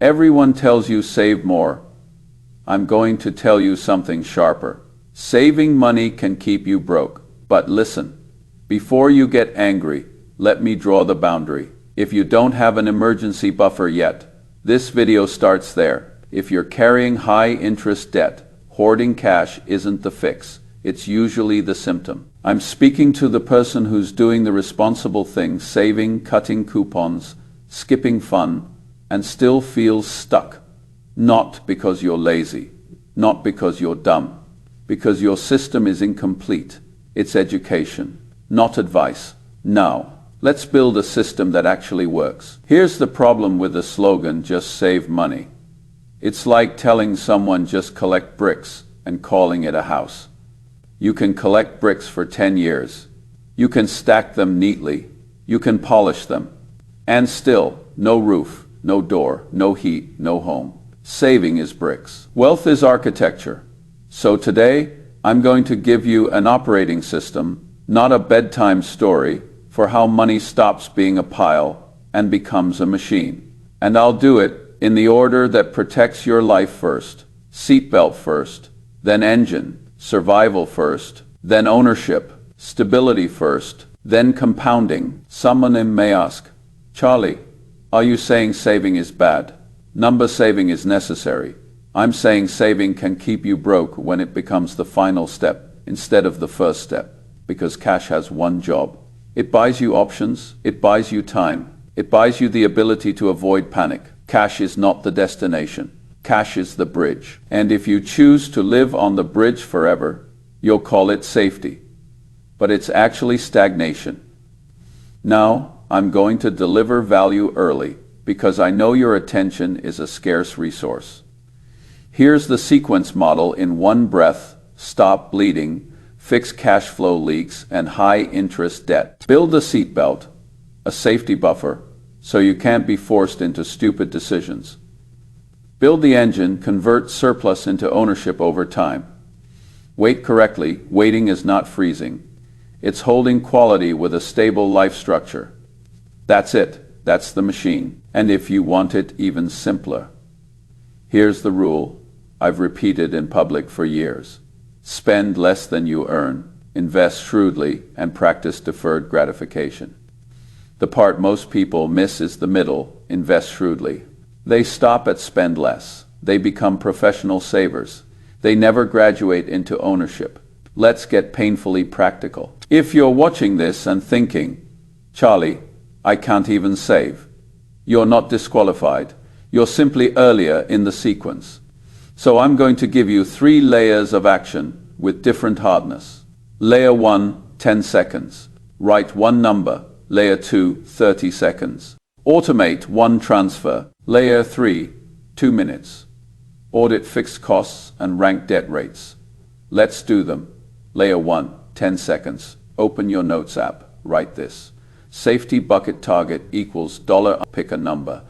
Everyone tells you save more. I'm going to tell you something sharper. Saving money can keep you broke. But listen, before you get angry, let me draw the boundary. If you don't have an emergency buffer yet, this video starts there. If you're carrying high interest debt, hoarding cash isn't the fix. It's usually the symptom. I'm speaking to the person who's doing the responsible things, saving, cutting coupons, skipping fun, and still feels stuck. Not because you're lazy, not because you're dumb, because your system is incomplete. It's education, not advice. Now, let's build a system that actually works. Here's the problem with the slogan, just save money. It's like telling someone just collect bricks and calling it a house. You can collect bricks for 10 years. You can stack them neatly. You can polish them. And still, no roof, no door, no heat, no home. Saving is bricks. Wealth is architecture. So today, I'm going to give you an operating system, not a bedtime story, for how money stops being a pile and becomes a machine. And I'll do it in the order that protects your life first, seatbelt first, then engine, survival first, then ownership, stability first, then compounding. Someone may ask, Charlie, are you saying saving is bad? Number saving is necessary. I'm saying saving can keep you broke when it becomes the final step instead of the first step, because cash has one job. It buys you options, it buys you time, it buys you the ability to avoid panic. Cash is not the destination. Cash is the bridge. And if you choose to live on the bridge forever, you'll call it safety. But it's actually stagnation. Now, I'm going to deliver value early, because I know your attention is a scarce resource. Here's the sequence model in one breath: stop bleeding, fix cash flow leaks and high interest debt. Build a seatbelt, a safety buffer, so you can't be forced into stupid decisions. Build the engine, convert surplus into ownership over time. Wait correctly. Waiting is not freezing. It's holding quality with a stable life structure. That's it. That's the machine. And if you want it even simpler, here's the rule I've repeated in public for years. Spend less than you earn, invest shrewdly, and practice deferred gratification. The part most people miss is the middle, invest shrewdly. They stop at spend less. They become professional savers. They never graduate into ownership. Let's get painfully practical. If you're watching this and thinking, Charlie, I can't even save, you're not disqualified. You're simply earlier in the sequence. So I'm going to give you 3 layers of action with different hardness. Layer 1, 10 seconds. Write one number. Layer 2, 30 seconds. Automate one transfer. Layer 3, 2 minutes. Audit fixed costs and rank debt rates. Let's do them. Layer 1, 10 seconds. Open your notes app. Write this. Safety bucket target equals $. Pick a number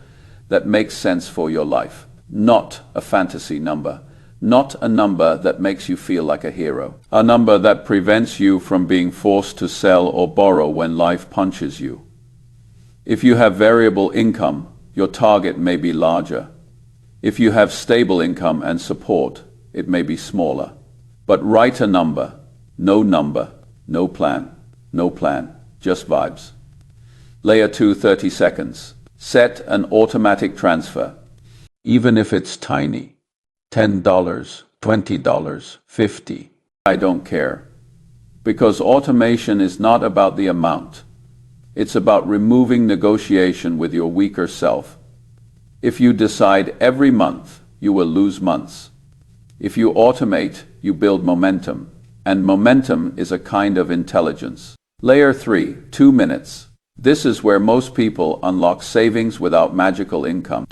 that makes sense for your life. Not a fantasy number. Not a number that makes you feel like a hero. A number that prevents you from being forced to sell or borrow when life punches you. If you have variable income, your target may be larger. If you have stable income and support, it may be smaller. But write a number. No plan. No plan. Just vibes. Layer 2, 30 seconds. Set an automatic transfer. Even if it's tiny. $10, $20, $50. I don't care. Because automation is not about the amount. It's about removing negotiation with your weaker self. If you decide every month, you will lose months. If you automate, you build momentum. And momentum is a kind of intelligence. Layer 3, 2 minutes. This is where most people unlock savings without magical income.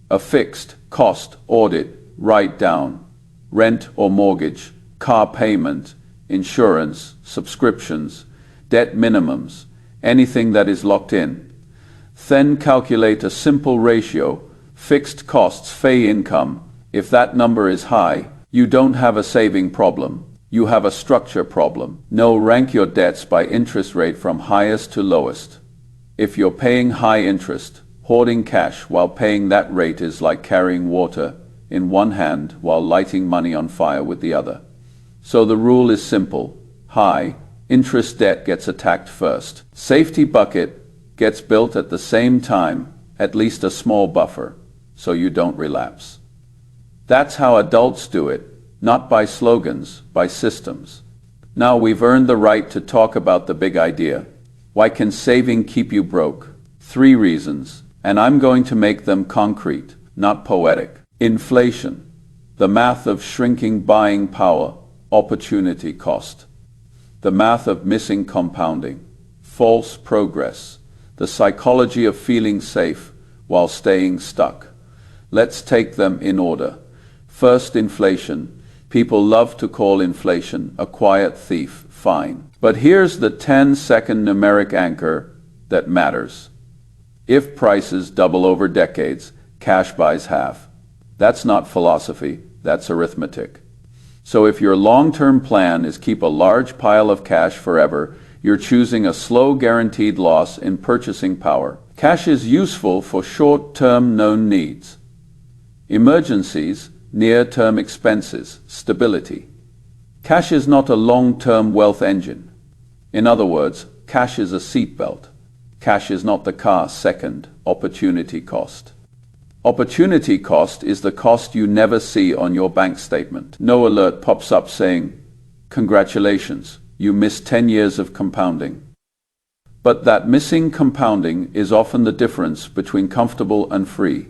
A fixed cost audit, write down, rent or mortgage, car payment, insurance, subscriptions, debt minimums, anything that is locked in. Then calculate a simple ratio, fixed costs, fee income. If that number is high, you don't have a saving problem. You have a structure problem. No, rank your debts by interest rate from highest to lowest. If you're paying high interest, Hoarding cash while paying that rate is like carrying water in one hand while lighting money on fire with the other. So the rule is simple. High interest debt gets attacked first. Safety bucket gets built at the same time, at least a small buffer, so you don't relapse. That's how adults do it, not by slogans, by systems. Now we've earned the right to talk about the big idea. Why can saving keep you broke? 3 reasons, and I'm going to make them concrete, not poetic. Inflation, the math of shrinking buying power, opportunity cost. The math of missing compounding, false progress, the psychology of feeling safe while staying stuck. Let's take them in order. First, inflation. People love to call inflation a quiet thief, fine. But here's the 10-second numeric anchor that matters. If prices double over decades, cash buys half. That's not philosophy, that's arithmetic. So if your long-term plan is keep a large pile of cash forever, you're choosing a slow guaranteed loss in purchasing power. Cash is useful for short-term known needs. Emergencies, near-term expenses, stability. Cash is not a long-term wealth engine. In other words, cash is a seatbelt. Cash is not the car. Second, opportunity cost. Opportunity cost is the cost you never see on your bank statement. No alert pops up saying, "Congratulations, you missed 10 years of compounding." But that missing compounding is often the difference between comfortable and free.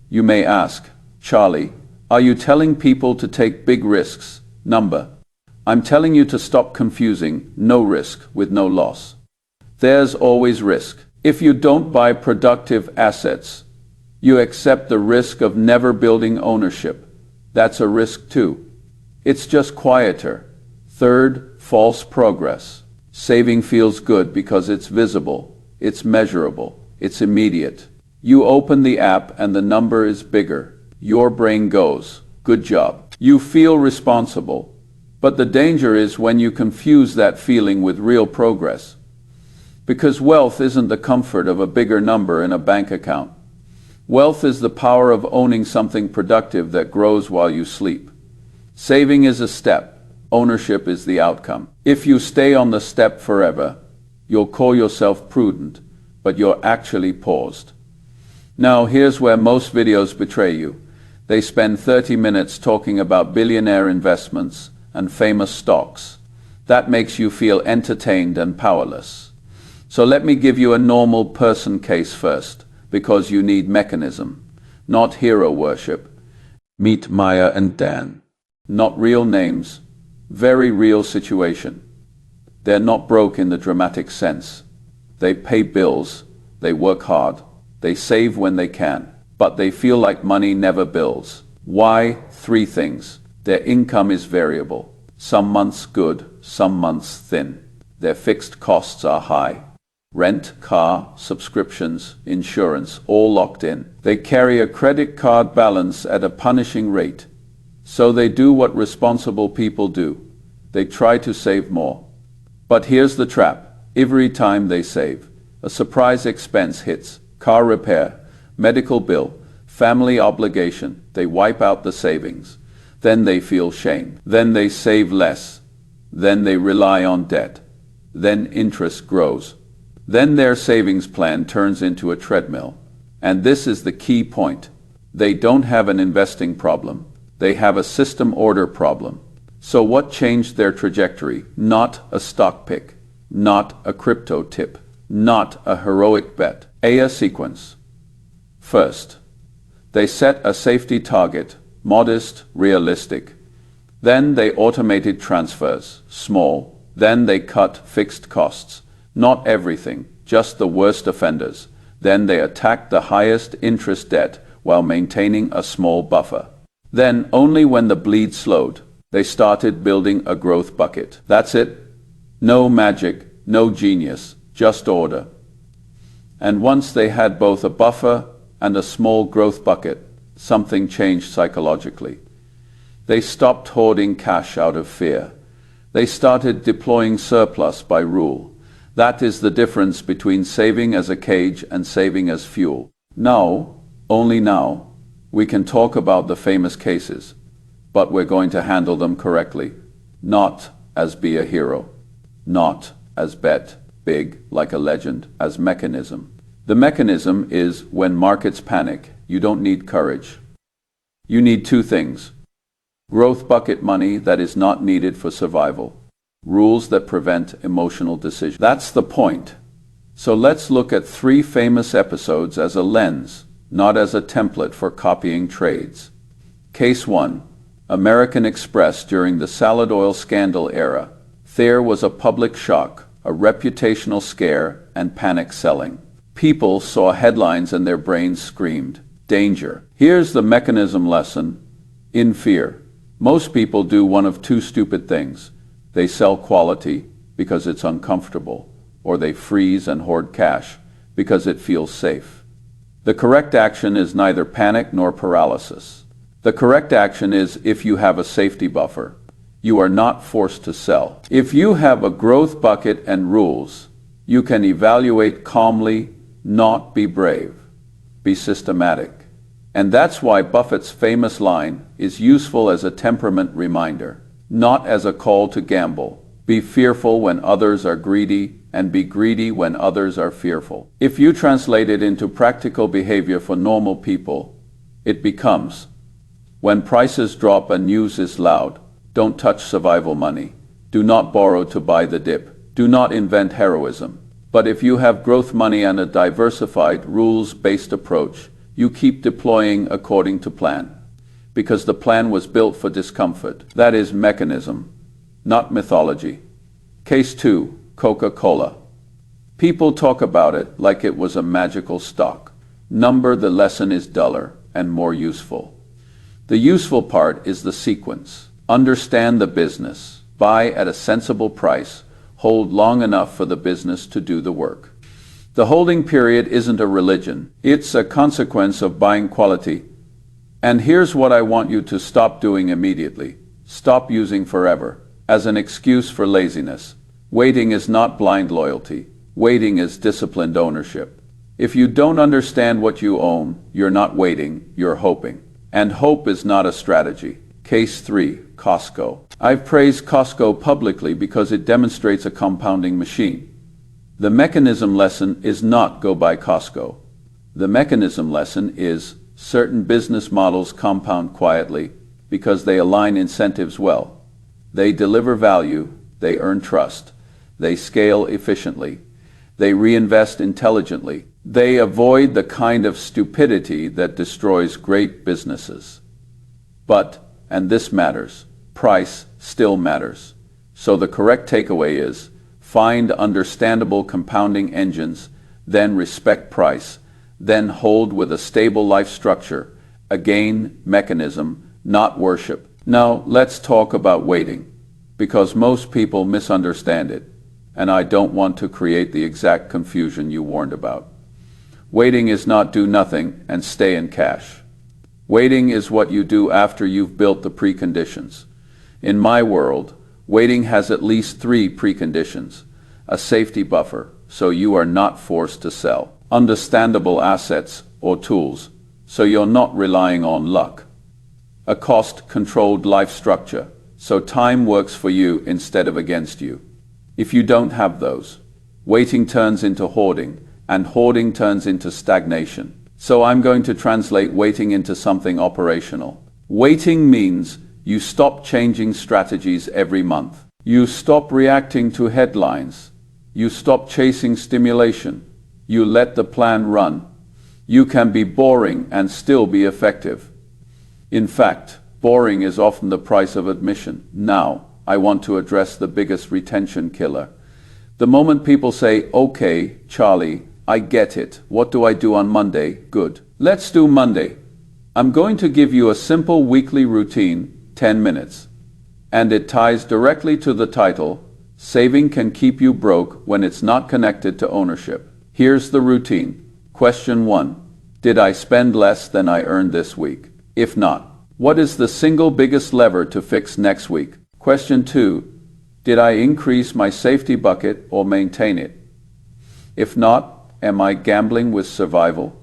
You may ask, "Charlie, are you telling people to take big risks?" Number. I'm telling you to stop confusing no risk with no loss. There's always risk. If you don't buy productive assets, you accept the risk of never building ownership. That's a risk too. It's just quieter. Third, false progress. Saving feels good because it's visible, it's measurable, it's immediate. You open the app and the number is bigger. Your brain goes, "Good job." You feel responsible. But the danger is when you confuse that feeling with real progress. Because wealth isn't the comfort of a bigger number in a bank account. Wealth is the power of owning something productive that grows while you sleep. Saving is a step. Ownership is the outcome. If you stay on the step forever, you'll call yourself prudent, but you're actually paused. Now, here's where most videos betray you. They spend 30 minutes talking about billionaire investments and famous stocks. That makes you feel entertained and powerless. So let me give you a normal person case first, because you need mechanism, not hero worship. Meet Maya and Dan. Not real names, very real situation. They're not broke in the dramatic sense. They pay bills, they work hard, they save when they can, but they feel like money never builds. Why? 3 things. Their income is variable. Some months good, some months thin. Their fixed costs are high. Rent, car, subscriptions, insurance, all locked in. They carry a credit card balance at a punishing rate. So they do what responsible people do. They try to save more. But here's the trap. Every time they save, a surprise expense hits. Car repair, medical bill, family obligation. They wipe out the savings. Then they feel shame. Then they save less. Then they rely on debt. Then interest grows. Then their savings plan turns into a treadmill. And this is the key point. They don't have an investing problem. They have a system order problem. So what changed their trajectory? Not a stock pick, not a crypto tip, not a heroic bet. A sequence. First, they set a safety target, modest, realistic. Then they automated transfers, small. Then they cut fixed costs. Not everything, just the worst offenders. Then they attacked the highest interest debt while maintaining a small buffer. Then, only when the bleed slowed, they started building a growth bucket. That's it. No magic, no genius, just order. And once they had both a buffer and a small growth bucket, something changed psychologically. They stopped hoarding cash out of fear. They started deploying surplus by rule. That is the difference between saving as a cage and saving as fuel. Now, only now, we can talk about the famous cases, but we're going to handle them correctly, not as be a hero, not as bet big like a legend, as mechanism. The mechanism is when markets panic, you don't need courage. You need two things: growth bucket money that is not needed for survival, rules that prevent emotional decisions. That's the point. So let's look at 3 famous episodes as a lens, not as a template for copying trades. Case 1. American Express during the salad oil scandal era. There was a public shock, a reputational scare, and panic selling. People saw headlines and their brains screamed, danger. Here's the mechanism lesson. In fear, most people do one of 2 stupid things. They sell quality because it's uncomfortable, or they freeze and hoard cash because it feels safe. The correct action is neither panic nor paralysis. The correct action is if you have a safety buffer. You are not forced to sell. If you have a growth bucket and rules, you can evaluate calmly, not be brave. Be systematic. And that's why Buffett's famous line is useful as a temperament reminder, not as a call to gamble. Be fearful when others are greedy, and be greedy when others are fearful. If you translate it into practical behavior for normal people, it becomes, when prices drop and news is loud, don't touch survival money. Do not borrow to buy the dip. Do not invent heroism. But if you have growth money and a diversified, rules-based approach, you keep deploying according to plan. Because the plan was built for discomfort. That is mechanism, not mythology. Case 2. Coca-Cola. People talk about it like it was a magical stock. The lesson is duller and more useful. The useful part is the sequence. Understand the business. Buy at a sensible price. Hold long enough for the business to do the work. The holding period isn't a religion. It's a consequence of buying quality. And here's what I want you to stop doing immediately. Stop using forever as an excuse for laziness. Waiting is not blind loyalty. Waiting is disciplined ownership. If you don't understand what you own, you're not waiting, you're hoping. And hope is not a strategy. Case 3. Costco. I've praised Costco publicly because it demonstrates a compounding machine. The mechanism lesson is not go buy Costco. The mechanism lesson is certain business models compound quietly because they align incentives well. They deliver value, they earn trust, they scale efficiently, they reinvest intelligently, they avoid the kind of stupidity that destroys great businesses. But, and this matters, price still matters. So the correct takeaway is, find understandable compounding engines, then respect price, then hold with a stable life structure, again, mechanism, not worship. Now, let's talk about waiting, because most people misunderstand it, and I don't want to create the exact confusion you warned about. Waiting is not do nothing and stay in cash. Waiting is what you do after you've built the preconditions. In my world, waiting has at least 3 preconditions. A safety buffer, so you are not forced to sell. Understandable assets or tools, so you're not relying on luck. A cost-controlled life structure, so time works for you instead of against you. If you don't have those, waiting turns into hoarding, and hoarding turns into stagnation. So I'm going to translate waiting into something operational. Waiting means you stop changing strategies every month. You stop reacting to headlines. You stop chasing stimulation. You let the plan run. You can be boring and still be effective. In fact, boring is often the price of admission. Now, I want to address the biggest retention killer. The moment people say, okay, Charlie, I get it. What do I do on Monday? Good. Let's do Monday. I'm going to give you a simple weekly routine, 10 minutes. And it ties directly to the title, Saving Can Keep You Broke When It's Not Connected to Ownership. Here's the routine. Question 1. Did I spend less than I earned this week? If not, what is the single biggest lever to fix next week? Question 2. Did I increase my safety bucket or maintain it? If not, am I gambling with survival?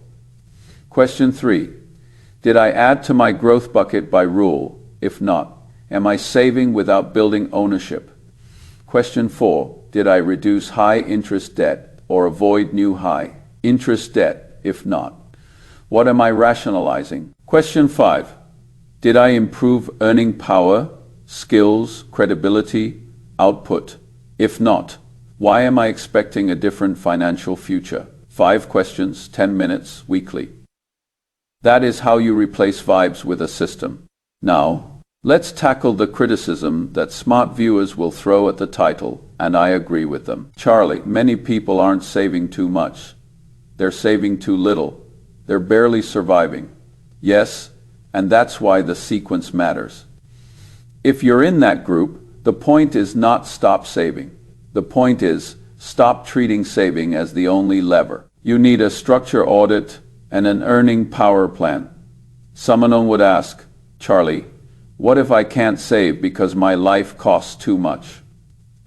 Question 3. Did I add to my growth bucket by rule? If not, am I saving without building ownership? Question 4. Did I reduce high interest debt or avoid new high interest debt? If not, what am I rationalizing? Question 5. Did I improve earning power, skills, credibility, output? If not, why am I expecting a different financial future? 5 questions, 10 minutes, weekly. That is how you replace vibes with a system. Now, let's tackle the criticism that smart viewers will throw at the title, and I agree with them. Charlie, many people aren't saving too much. They're saving too little. They're barely surviving. Yes, and that's why the sequence matters. If you're in that group, the point is not stop saving. The point is stop treating saving as the only lever. You need a structure audit and an earning power plan. Someone would ask, Charlie, what if I can't save because my life costs too much?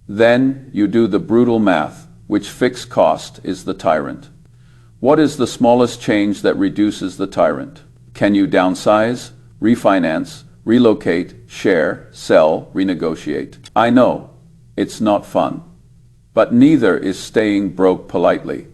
Then you do the brutal math, which fixed cost is the tyrant. What is the smallest change that reduces the tyrant? Can you downsize, refinance, relocate, share, sell, renegotiate? I know, it's not fun. But neither is staying broke politely.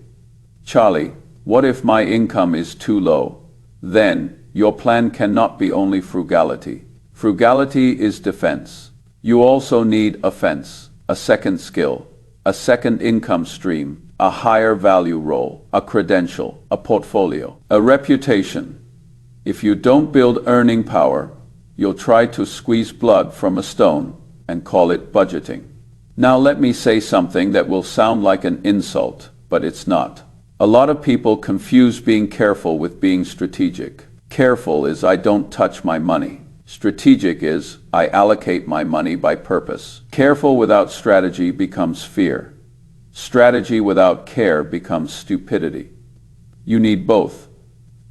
Charlie, what if my income is too low? Then your plan cannot be only frugality. Frugality is defense. You also need offense, a second skill, a second income stream, a higher value role, a credential, a portfolio, a reputation. If you don't build earning power, you'll try to squeeze blood from a stone and call it budgeting. Now let me say something that will sound like an insult, but it's not. A lot of people confuse being careful with being strategic. Careful is I don't touch my money. Strategic is I allocate my money by purpose. Careful without strategy becomes fear. Strategy without care becomes stupidity. You need both.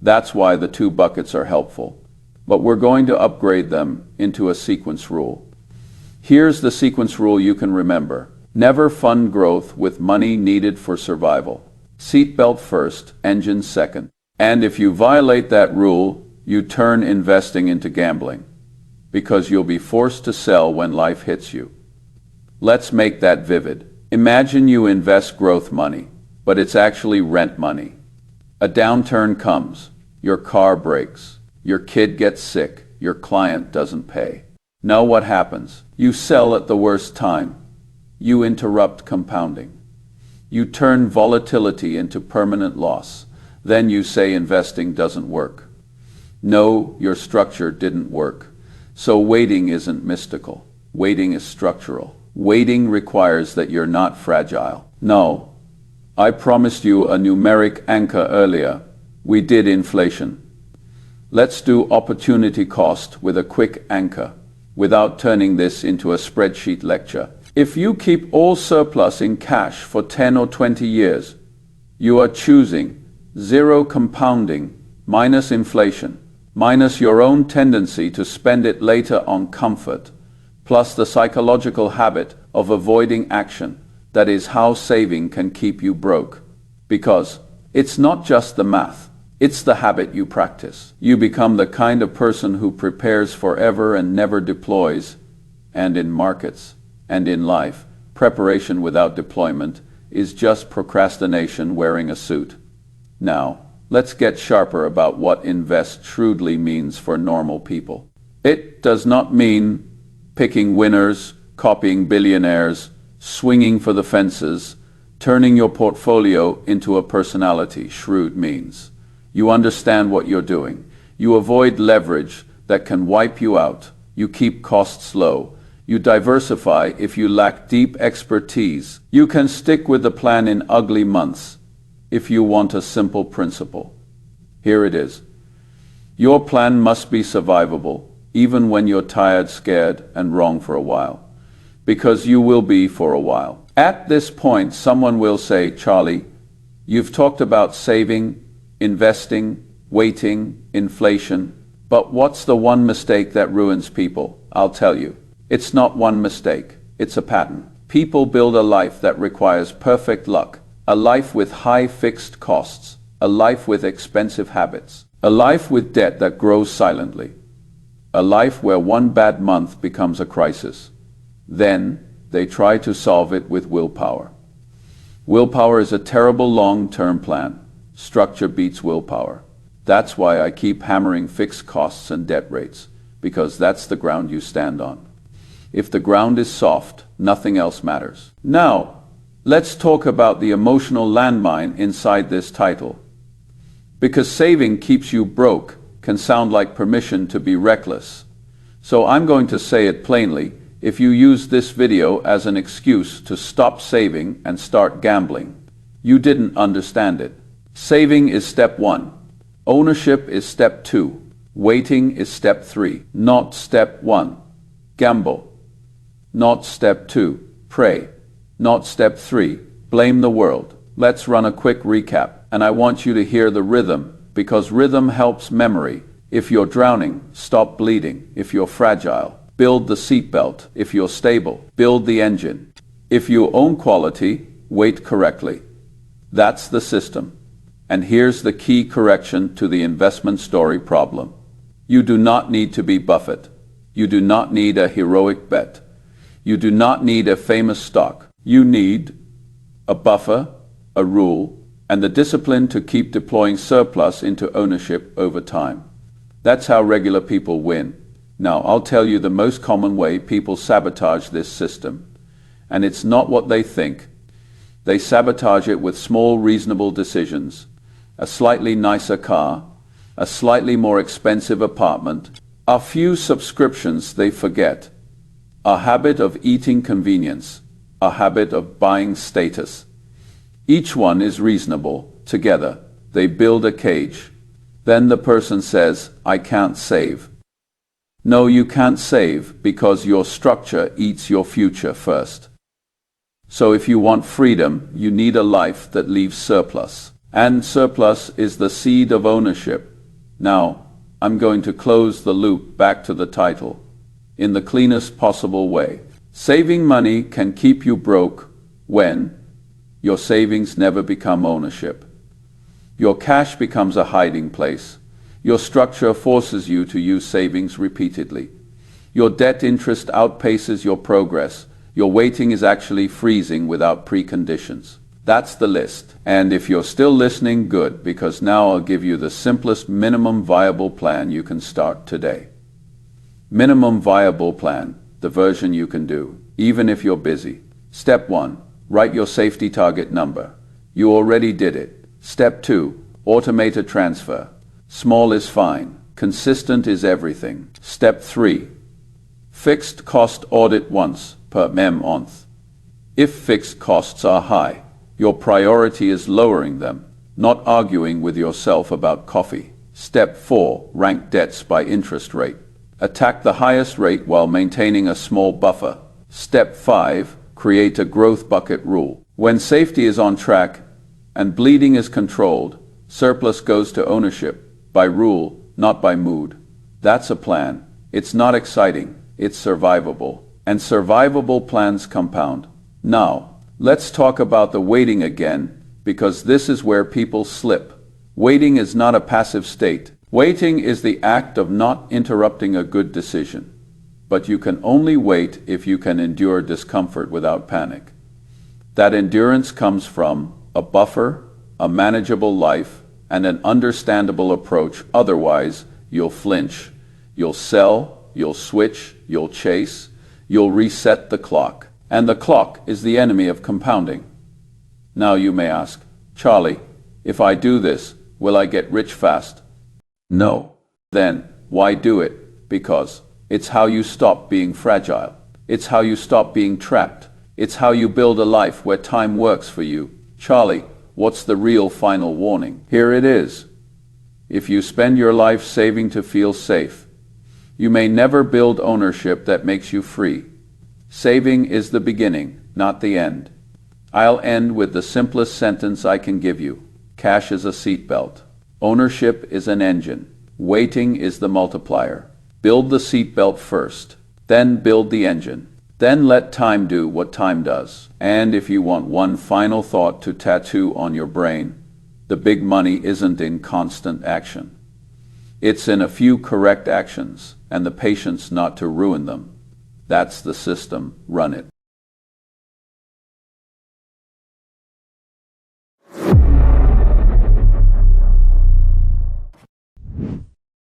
That's why the 2 buckets are helpful. But we're going to upgrade them into a sequence rule. Here's the sequence rule you can remember. Never fund growth with money needed for survival. Seatbelt first, engine second. And if you violate that rule, you turn investing into gambling, because you'll be forced to sell when life hits you. Let's make that vivid. Imagine you invest growth money, but it's actually rent money. A downturn comes, your car breaks, your kid gets sick, your client doesn't pay. Now what happens? You sell at the worst time. You interrupt compounding. You turn volatility into permanent loss. Then you say investing doesn't work. No, your structure didn't work. So waiting isn't mystical. Waiting is structural. Waiting requires that you're not fragile. No, I promised you a numeric anchor earlier. We did inflation. Let's do opportunity cost with a quick anchor, without turning this into a spreadsheet lecture. If you keep all surplus in cash for 10 or 20 years, you are choosing 0 compounding minus inflation, minus your own tendency to spend it later on comfort, plus the psychological habit of avoiding action. That is how saving can keep you broke. Because it's not just the math, it's the habit you practice. You become the kind of person who prepares forever and never deploys. And in markets, and in life, preparation without deployment is just procrastination wearing a suit. Now, let's get sharper about what invest shrewdly means for normal people. It does not mean picking winners, copying billionaires, swinging for the fences, turning your portfolio into a personality. Shrewd means you understand what you're doing. You avoid leverage that can wipe you out. You keep costs low. You diversify if you lack deep expertise. You can stick with the plan in ugly months if you want a simple principle. Here it is. Your plan must be survivable, even when you're tired, scared, and wrong for a while. Because you will be for a while. At this point, someone will say, Charlie, you've talked about saving, investing, waiting, inflation, but what's the one mistake that ruins people? I'll tell you. It's not one mistake, it's a pattern. People build a life that requires perfect luck, a life with high fixed costs, a life with expensive habits. A life with debt that grows silently. A life where one bad month becomes a crisis. Then they try to solve it with willpower. Willpower is a terrible long-term plan. Structure beats willpower. That's why I keep hammering fixed costs and debt rates, because that's the ground you stand on. If the ground is soft, nothing else matters. Now, let's talk about the emotional landmine inside this title. Because saving keeps you broke can sound like permission to be reckless. So I'm going to say it plainly. If you use this video as an excuse to stop saving and start gambling, you didn't understand it. Saving is step 1. Ownership is step 2. Waiting is step 3. Not step 1. Gamble. Not step 2. Pray. Not step 3. Blame the world. Let's run a quick recap, and I want you to hear the rhythm, because rhythm helps memory. If you're drowning, stop bleeding. If you're fragile, build the seatbelt. If you're stable, build the engine. If you own quality, wait correctly. That's the system. And here's the key correction to the investment story problem. You do not need to be Buffett. You do not need a heroic bet. You do not need a famous stock. You need a buffer, a rule, and the discipline to keep deploying surplus into ownership over time. That's how regular people win. Now, I'll tell you the most common way people sabotage this system. And it's not what they think. They sabotage it with small, reasonable decisions. A slightly nicer car, a slightly more expensive apartment, a few subscriptions they forget, a habit of eating convenience, a habit of buying status. Each one is reasonable. Together, they build a cage. Then the person says, I can't save. No, you can't save because your structure eats your future first. So if you want freedom, you need a life that leaves surplus. And surplus is the seed of ownership. Now, I'm going to close the loop back to the title in the cleanest possible way. Saving money can keep you broke when your savings never become ownership. Your cash becomes a hiding place. Your structure forces you to use savings repeatedly. Your debt interest outpaces your progress. Your waiting is actually freezing without preconditions. That's the list. And if you're still listening, good, because now I'll give you the simplest minimum viable plan you can start today. Minimum viable plan, the version you can do, even if you're busy. Step 1, write your safety target number. You already did it. Step 2, automate a transfer. Small is fine. Consistent is everything. Step 3, fixed cost audit once per month. If fixed costs are high, your priority is lowering them, not arguing with yourself about coffee. Step 4, rank debts by interest rate. Attack the highest rate while maintaining a small buffer. Step 5, create a growth bucket rule. When safety is on track and bleeding is controlled, surplus goes to ownership by rule, not by mood. That's a plan. It's not exciting, it's survivable. And survivable plans compound. Now, let's talk about the waiting again, because this is where people slip. Waiting is not a passive state. Waiting is the act of not interrupting a good decision. But you can only wait if you can endure discomfort without panic. That endurance comes from a buffer, a manageable life, and an understandable approach. Otherwise, you'll flinch. You'll sell, you'll switch, you'll chase, you'll reset the clock. And the clock is the enemy of compounding. Now you may ask, Charlie, if I do this, will I get rich fast? No. Then, why do it? Because it's how you stop being fragile. It's how you stop being trapped. It's how you build a life where time works for you. Charlie, what's the real final warning? Here it is. If you spend your life saving to feel safe, you may never build ownership that makes you free. Saving is the beginning, not the end. I'll end with the simplest sentence I can give you. Cash is a seatbelt. Ownership is an engine. Waiting is the multiplier. Build the seatbelt first, then build the engine. Then let time do what time does. And if you want one final thought to tattoo on your brain, the big money isn't in constant action. It's in a few correct actions, and the patience not to ruin them. That's the system. Run it.